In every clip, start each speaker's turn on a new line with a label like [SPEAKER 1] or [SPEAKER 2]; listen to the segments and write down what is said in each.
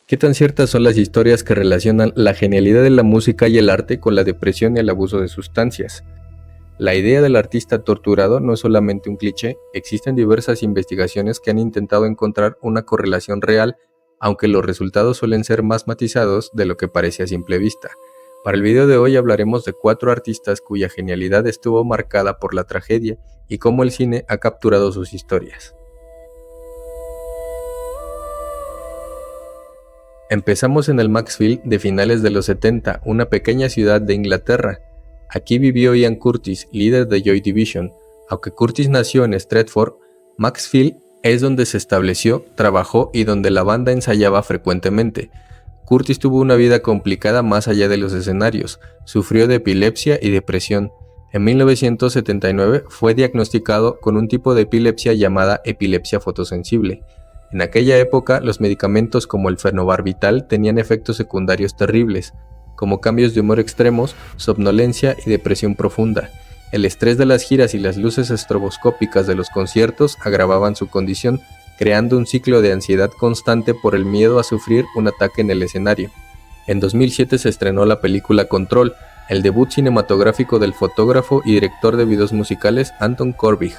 [SPEAKER 1] ¿Qué tan ciertas son las historias que relacionan la genialidad de la música y el arte con la depresión y el abuso de sustancias? La idea del artista torturado no es solamente un cliché, existen diversas investigaciones que han intentado encontrar una correlación real, aunque los resultados suelen ser más matizados de lo que parece a simple vista. Para el video de hoy hablaremos de 4 artistas cuya genialidad estuvo marcada por la tragedia y cómo el cine ha capturado sus historias. Empezamos en el Maxfield de finales de los 70, una pequeña ciudad de Inglaterra. Aquí vivió Ian Curtis, líder de Joy Division. Aunque Curtis nació en Stretford, Maxfield es donde se estableció, trabajó y donde la banda ensayaba frecuentemente. Curtis tuvo una vida complicada más allá de los escenarios, sufrió de epilepsia y depresión. En 1979 fue diagnosticado con un tipo de epilepsia llamada epilepsia fotosensible. En aquella época, los medicamentos como el fenobarbital tenían efectos secundarios terribles, como cambios de humor extremos, somnolencia y depresión profunda. El estrés de las giras y las luces estroboscópicas de los conciertos agravaban su condición, creando un ciclo de ansiedad constante por el miedo a sufrir un ataque en el escenario. En 2007 se estrenó la película Control, el debut cinematográfico del fotógrafo y director de videos musicales Anton Corbijn.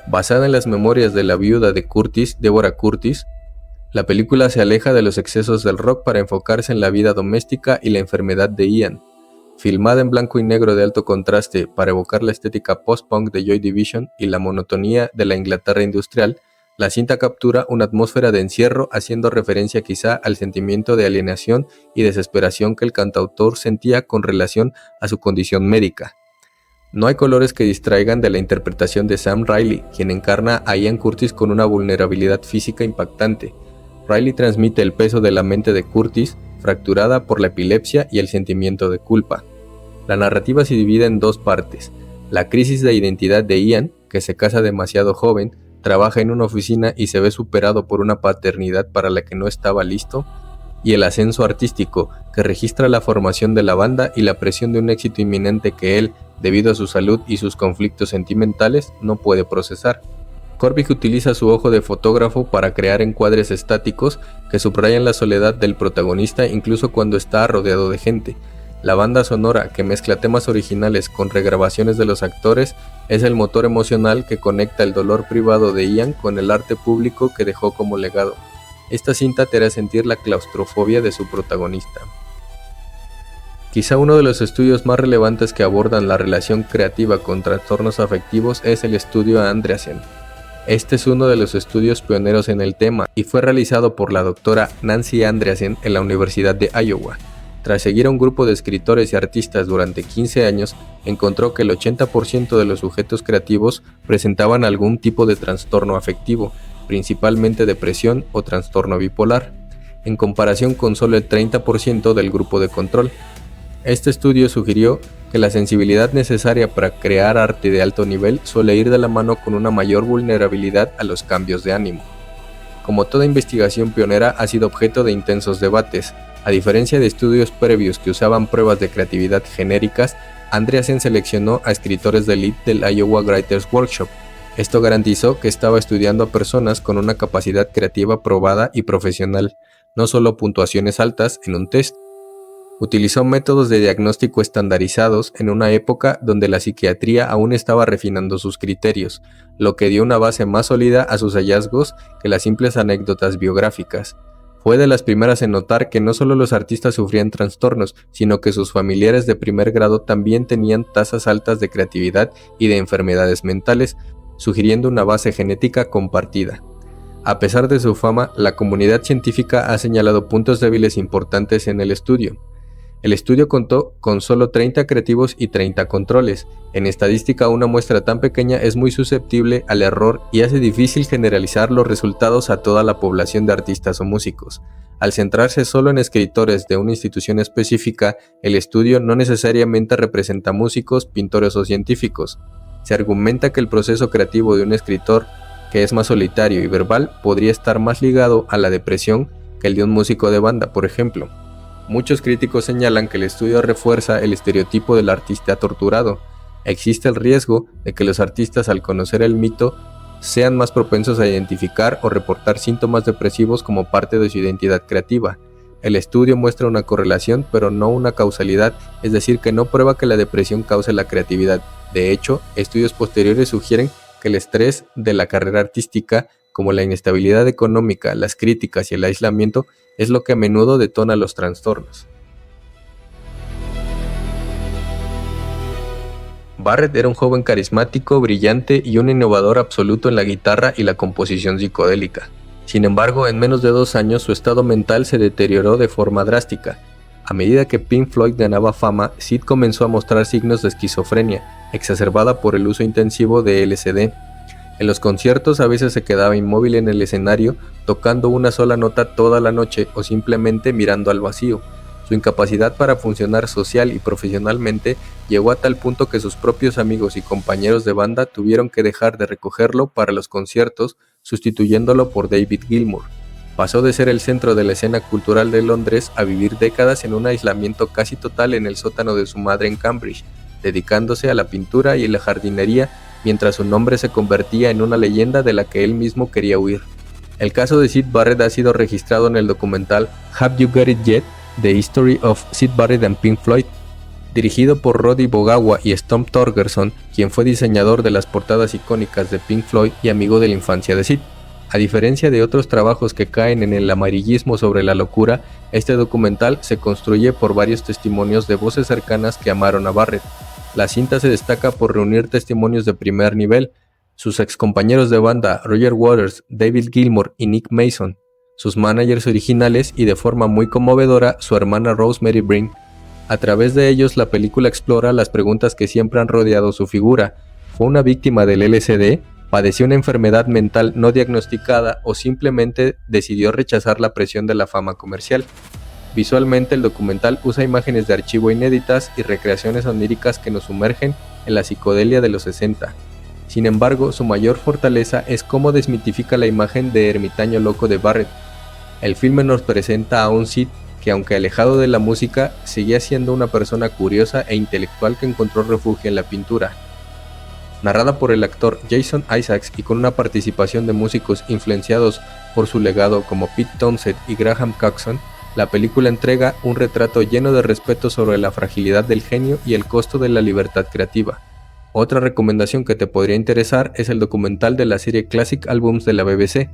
[SPEAKER 1] Basada en las memorias de la viuda de Curtis, Deborah Curtis, la película se aleja de los excesos del rock para enfocarse en la vida doméstica y la enfermedad de Ian. Filmada en blanco y negro de alto contraste para evocar la estética post-punk de Joy Division y la monotonía de la Inglaterra industrial, la cinta captura una atmósfera de encierro haciendo referencia quizá al sentimiento de alienación y desesperación que el cantautor sentía con relación a su condición médica. No hay colores que distraigan de la interpretación de Sam Riley, quien encarna a Ian Curtis con una vulnerabilidad física impactante. Riley transmite el peso de la mente de Curtis, fracturada por la epilepsia y el sentimiento de culpa. La narrativa se divide en 2 partes: la crisis de identidad de Ian, que se casa demasiado joven, trabaja en una oficina y se ve superado por una paternidad para la que no estaba listo, y el ascenso artístico, que registra la formación de la banda y la presión de un éxito inminente que él, debido a su salud y sus conflictos sentimentales, no puede procesar. Corbijn utiliza su ojo de fotógrafo para crear encuadres estáticos que subrayan la soledad del protagonista incluso cuando está rodeado de gente. La banda sonora, que mezcla temas originales con regrabaciones de los actores, es el motor emocional que conecta el dolor privado de Ian con el arte público que dejó como legado. Esta cinta te hará sentir la claustrofobia de su protagonista. Quizá uno de los estudios más relevantes que abordan la relación creativa con trastornos afectivos es el estudio Andreasen. Este es uno de los estudios pioneros en el tema y fue realizado por la doctora Nancy Andreasen en la Universidad de Iowa. Tras seguir a un grupo de escritores y artistas durante 15 años, encontró que el 80% de los sujetos creativos presentaban algún tipo de trastorno afectivo, principalmente depresión o trastorno bipolar, en comparación con solo el 30% del grupo de control. Este estudio sugirió que la sensibilidad necesaria para crear arte de alto nivel suele ir de la mano con una mayor vulnerabilidad a los cambios de ánimo. Como toda investigación pionera, ha sido objeto de intensos debates. A diferencia de estudios previos que usaban pruebas de creatividad genéricas, Andreasen seleccionó a escritores de élite del Iowa Writers Workshop. Esto garantizó que estaba estudiando a personas con una capacidad creativa probada y profesional, no solo puntuaciones altas en un test. Utilizó métodos de diagnóstico estandarizados en una época donde la psiquiatría aún estaba refinando sus criterios, lo que dio una base más sólida a sus hallazgos que las simples anécdotas biográficas. Fue de las primeras en notar que no solo los artistas sufrían trastornos, sino que sus familiares de primer grado también tenían tasas altas de creatividad y de enfermedades mentales, sugiriendo una base genética compartida. A pesar de su fama, la comunidad científica ha señalado puntos débiles importantes en el estudio. El estudio contó con solo 30 creativos y 30 controles. En estadística, una muestra tan pequeña es muy susceptible al error y hace difícil generalizar los resultados a toda la población de artistas o músicos. Al centrarse solo en escritores de una institución específica, el estudio no necesariamente representa músicos, pintores o científicos. Se argumenta que el proceso creativo de un escritor, que es más solitario y verbal, podría estar más ligado a la depresión que el de un músico de banda, por ejemplo. Muchos críticos señalan que el estudio refuerza el estereotipo del artista torturado. Existe el riesgo de que los artistas, al conocer el mito, sean más propensos a identificar o reportar síntomas depresivos como parte de su identidad creativa. El estudio muestra una correlación, pero no una causalidad, es decir, que no prueba que la depresión cause la creatividad. De hecho, estudios posteriores sugieren que el estrés de la carrera artística, como la inestabilidad económica, las críticas y el aislamiento, es lo que a menudo detona los trastornos. Barrett era un joven carismático, brillante y un innovador absoluto en la guitarra y la composición psicodélica. Sin embargo, en menos de 2 años su estado mental se deterioró de forma drástica. A medida que Pink Floyd ganaba fama, Sid comenzó a mostrar signos de esquizofrenia, exacerbada por el uso intensivo de LSD. En los conciertos a veces se quedaba inmóvil en el escenario, tocando una sola nota toda la noche o simplemente mirando al vacío. Su incapacidad para funcionar social y profesionalmente llegó a tal punto que sus propios amigos y compañeros de banda tuvieron que dejar de recogerlo para los conciertos, sustituyéndolo por David Gilmour. Pasó de ser el centro de la escena cultural de Londres a vivir décadas en un aislamiento casi total en el sótano de su madre en Cambridge, dedicándose a la pintura y la jardinería, mientras su nombre se convertía en una leyenda de la que él mismo quería huir. El caso de Syd Barrett ha sido registrado en el documental Have You Got It Yet? The History of Syd Barrett and Pink Floyd, dirigido por Roddy Bogawa y Storm Thorgerson, quien fue diseñador de las portadas icónicas de Pink Floyd y amigo de la infancia de Syd. A diferencia de otros trabajos que caen en el amarillismo sobre la locura, este documental se construye por varios testimonios de voces cercanas que amaron a Barrett. La cinta se destaca por reunir testimonios de primer nivel, sus excompañeros de banda Roger Waters, David Gilmour y Nick Mason, sus managers originales y de forma muy conmovedora su hermana Rosemary Breen. A través de ellos la película explora las preguntas que siempre han rodeado su figura. ¿Fue una víctima del LSD? ¿Padeció una enfermedad mental no diagnosticada o simplemente decidió rechazar la presión de la fama comercial? Visualmente el documental usa imágenes de archivo inéditas y recreaciones oníricas que nos sumergen en la psicodelia de los 60. Sin embargo, su mayor fortaleza es cómo desmitifica la imagen de ermitaño loco de Barrett. El filme nos presenta a un Sid que, aunque alejado de la música, seguía siendo una persona curiosa e intelectual que encontró refugio en la pintura. Narrada por el actor Jason Isaacs y con una participación de músicos influenciados por su legado como Pete Townshend y Graham Coxon, la película entrega un retrato lleno de respeto sobre la fragilidad del genio y el costo de la libertad creativa. Otra recomendación que te podría interesar es el documental de la serie Classic Albums de la BBC.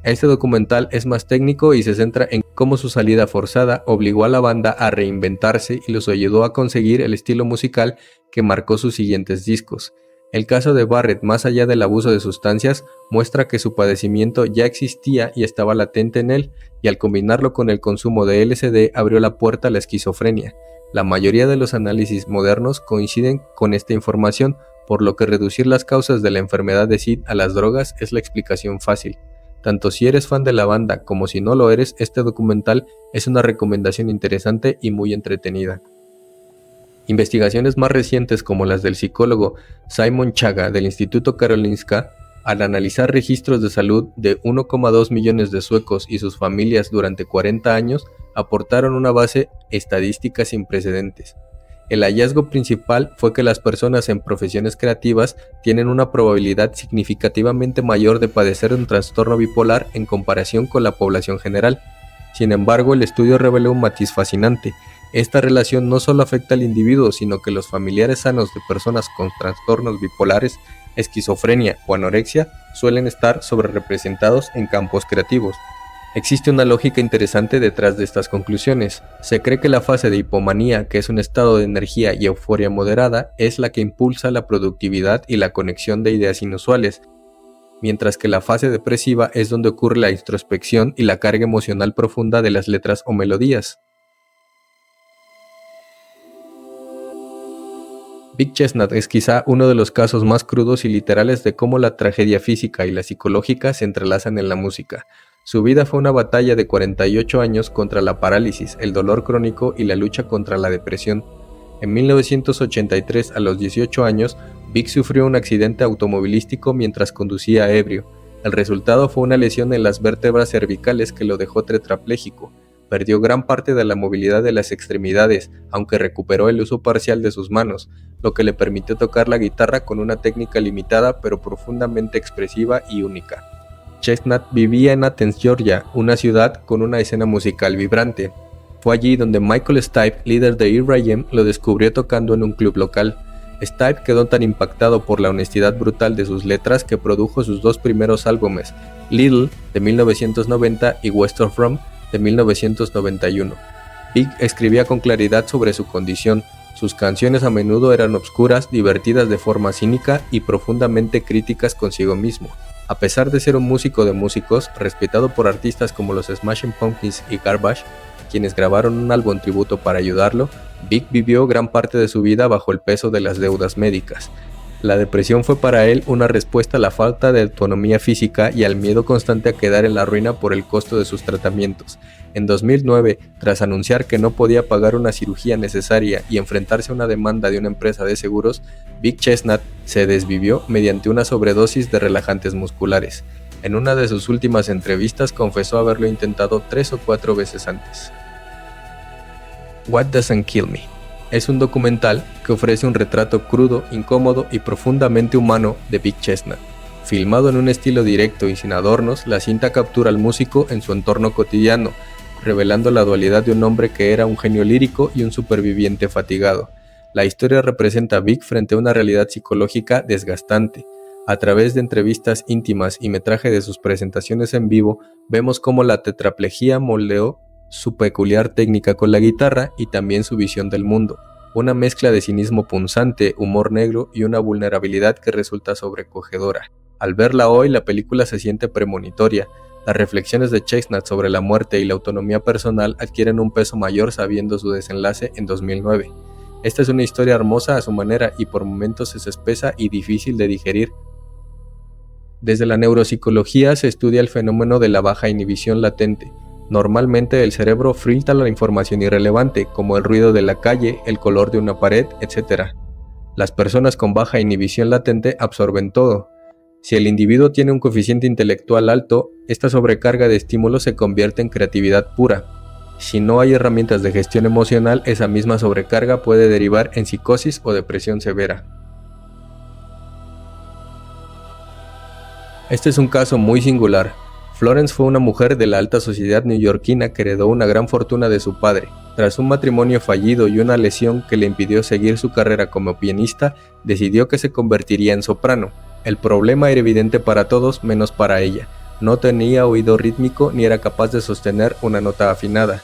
[SPEAKER 1] Este documental es más técnico y se centra en cómo su salida forzada obligó a la banda a reinventarse y los ayudó a conseguir el estilo musical que marcó sus siguientes discos. El caso de Barrett, más allá del abuso de sustancias, muestra que su padecimiento ya existía y estaba latente en él, y al combinarlo con el consumo de LSD abrió la puerta a la esquizofrenia. La mayoría de los análisis modernos coinciden con esta información, por lo que reducir las causas de la enfermedad de Sid a las drogas es la explicación fácil. Tanto si eres fan de la banda como si no lo eres, este documental es una recomendación interesante y muy entretenida. Investigaciones más recientes como las del psicólogo Simon Chaga del Instituto Karolinska, al analizar registros de salud de 1,2 millones de suecos y sus familias durante 40 años, aportaron una base estadística sin precedentes. El hallazgo principal fue que las personas en profesiones creativas tienen una probabilidad significativamente mayor de padecer un trastorno bipolar en comparación con la población general. Sin embargo, el estudio reveló un matiz fascinante. Esta relación no solo afecta al individuo, sino que los familiares sanos de personas con trastornos bipolares, esquizofrenia o anorexia suelen estar sobrerepresentados en campos creativos. Existe una lógica interesante detrás de estas conclusiones. Se cree que la fase de hipomanía, que es un estado de energía y euforia moderada, es la que impulsa la productividad y la conexión de ideas inusuales, mientras que la fase depresiva es donde ocurre la introspección y la carga emocional profunda de las letras o melodías. Big Chestnut es quizá uno de los casos más crudos y literales de cómo la tragedia física y la psicológica se entrelazan en la música. Su vida fue una batalla de 48 años contra la parálisis, el dolor crónico y la lucha contra la depresión. En 1983, a los 18 años, Big sufrió un accidente automovilístico mientras conducía ebrio. El resultado fue una lesión en las vértebras cervicales que lo dejó tetrapléjico. Perdió gran parte de la movilidad de las extremidades, aunque recuperó el uso parcial de sus manos, lo que le permitió tocar la guitarra con una técnica limitada pero profundamente expresiva y única. Chestnut vivía en Athens, Georgia, una ciudad con una escena musical vibrante. Fue allí donde Michael Stipe, líder de R.I.M., lo descubrió tocando en un club local. Stipe quedó tan impactado por la honestidad brutal de sus letras que produjo sus dos primeros álbumes, Little de 1990 y West of Rome de 1991. Big escribía con claridad sobre su condición. Sus canciones a menudo eran obscuras, divertidas de forma cínica y profundamente críticas consigo mismo. A pesar de ser un músico de músicos, respetado por artistas como los Smashing Pumpkins y Garbage, quienes grabaron un álbum tributo para ayudarlo, Big vivió gran parte de su vida bajo el peso de las deudas médicas. La depresión fue para él una respuesta a la falta de autonomía física y al miedo constante a quedar en la ruina por el costo de sus tratamientos. En 2009, tras anunciar que no podía pagar una cirugía necesaria y enfrentarse a una demanda de una empresa de seguros, Big Chestnut se desvivió mediante una sobredosis de relajantes musculares. En una de sus últimas entrevistas confesó haberlo intentado 3 o 4 veces antes. What Doesn't Kill Me es un documental que ofrece un retrato crudo, incómodo y profundamente humano de Big Chestnut. Filmado en un estilo directo y sin adornos, la cinta captura al músico en su entorno cotidiano, revelando la dualidad de un hombre que era un genio lírico y un superviviente fatigado. La historia representa a Big frente a una realidad psicológica desgastante. A través de entrevistas íntimas y metraje de sus presentaciones en vivo, vemos cómo la tetraplegia moldeó su peculiar técnica con la guitarra y también su visión del mundo. Una mezcla de cinismo punzante, humor negro y una vulnerabilidad que resulta sobrecogedora. Al verla hoy, la película se siente premonitoria. Las reflexiones de Chestnut sobre la muerte y la autonomía personal adquieren un peso mayor sabiendo su desenlace en 2009. Esta es una historia hermosa a su manera y por momentos es espesa y difícil de digerir. Desde la neuropsicología se estudia el fenómeno de la baja inhibición latente. Normalmente el cerebro filtra la información irrelevante, como el ruido de la calle, el color de una pared, etc. Las personas con baja inhibición latente absorben todo. Si el individuo tiene un coeficiente intelectual alto, esta sobrecarga de estímulos se convierte en creatividad pura. Si no hay herramientas de gestión emocional, esa misma sobrecarga puede derivar en psicosis o depresión severa. Este es un caso muy singular. Florence fue una mujer de la alta sociedad neoyorquina que heredó una gran fortuna de su padre. Tras un matrimonio fallido y una lesión que le impidió seguir su carrera como pianista, decidió que se convertiría en soprano. El problema era evidente para todos menos para ella. No tenía oído rítmico ni era capaz de sostener una nota afinada.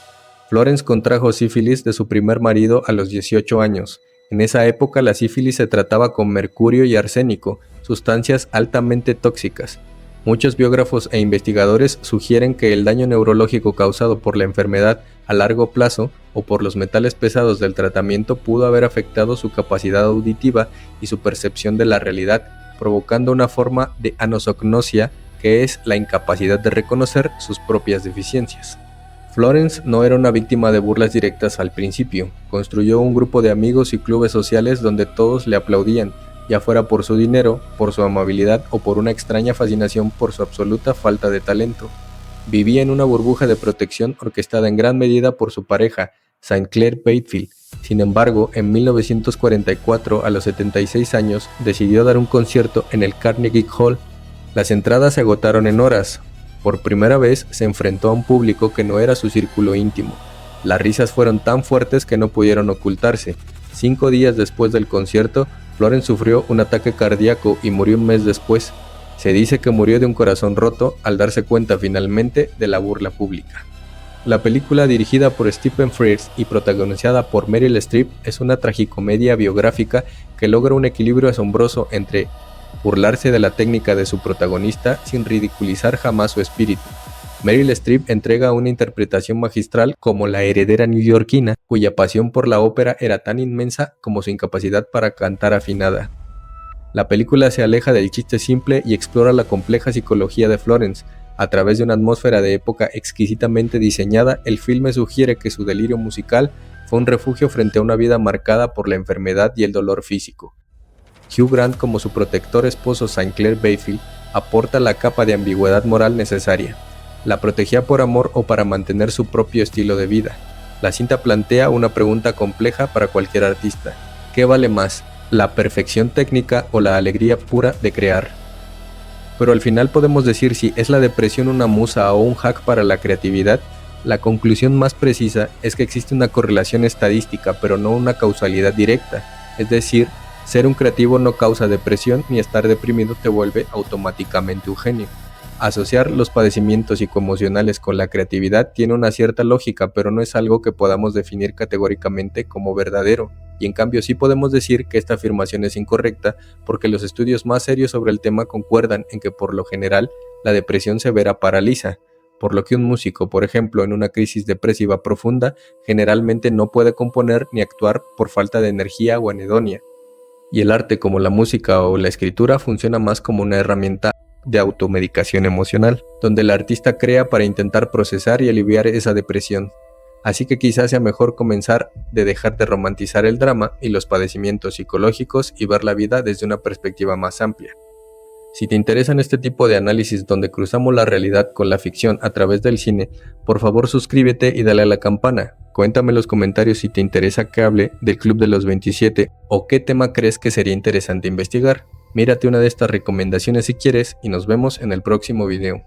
[SPEAKER 1] Florence contrajo sífilis de su primer marido a los 18 años. En esa época la sífilis se trataba con mercurio y arsénico, sustancias altamente tóxicas. Muchos biógrafos e investigadores sugieren que el daño neurológico causado por la enfermedad a largo plazo o por los metales pesados del tratamiento pudo haber afectado su capacidad auditiva y su percepción de la realidad, provocando una forma de anosognosia, que es la incapacidad de reconocer sus propias deficiencias. Florence no era una víctima de burlas directas al principio. Construyó un grupo de amigos y clubes sociales donde todos le aplaudían, ya fuera por su dinero, por su amabilidad o por una extraña fascinación por su absoluta falta de talento. Vivía en una burbuja de protección orquestada en gran medida por su pareja, St. Clair Bayfield. Sin embargo, en 1944, a los 76 años, decidió dar un concierto en el Carnegie Hall. Las entradas se agotaron en horas. Por primera vez se enfrentó a un público que no era su círculo íntimo. Las risas fueron tan fuertes que no pudieron ocultarse. 5 días después del concierto, Florence sufrió un ataque cardíaco y murió un mes después. Se dice que murió de un corazón roto al darse cuenta finalmente de la burla pública. La película, dirigida por Stephen Frears y protagonizada por Meryl Streep, es una tragicomedia biográfica que logra un equilibrio asombroso entre burlarse de la técnica de su protagonista sin ridiculizar jamás su espíritu. Meryl Streep entrega una interpretación magistral como la heredera neoyorquina, cuya pasión por la ópera era tan inmensa como su incapacidad para cantar afinada. La película se aleja del chiste simple y explora la compleja psicología de Florence. A través de una atmósfera de época exquisitamente diseñada, el filme sugiere que su delirio musical fue un refugio frente a una vida marcada por la enfermedad y el dolor físico. Hugh Grant, como su protector esposo St. Clair Bayfield, aporta la capa de ambigüedad moral necesaria. La protegía por amor o para mantener su propio estilo de vida. La cinta plantea una pregunta compleja para cualquier artista. ¿Qué vale más, la perfección técnica o la alegría pura de crear? Pero al final podemos decir si es la depresión una musa o un hack para la creatividad. La conclusión más precisa es que existe una correlación estadística, pero no una causalidad directa. Es decir, ser un creativo no causa depresión ni estar deprimido te vuelve automáticamente un genio. Asociar los padecimientos psicoemocionales con la creatividad tiene una cierta lógica, pero no es algo que podamos definir categóricamente como verdadero. Y en cambio sí podemos decir que esta afirmación es incorrecta porque los estudios más serios sobre el tema concuerdan en que por lo general la depresión severa paraliza, por lo que un músico, por ejemplo, en una crisis depresiva profunda, generalmente no puede componer ni actuar por falta de energía o anedonia. Y el arte, como la música o la escritura, funciona más como una herramienta de automedicación emocional, donde el artista crea para intentar procesar y aliviar esa depresión. Así que quizás sea mejor comenzar de dejar de romantizar el drama y los padecimientos psicológicos y ver la vida desde una perspectiva más amplia. Si te interesan este tipo de análisis donde cruzamos la realidad con la ficción a través del cine, por favor suscríbete y dale a la campana. Cuéntame en los comentarios si te interesa que hable del Club de los 27 o qué tema crees que sería interesante investigar. Mírate una de estas recomendaciones si quieres y nos vemos en el próximo video.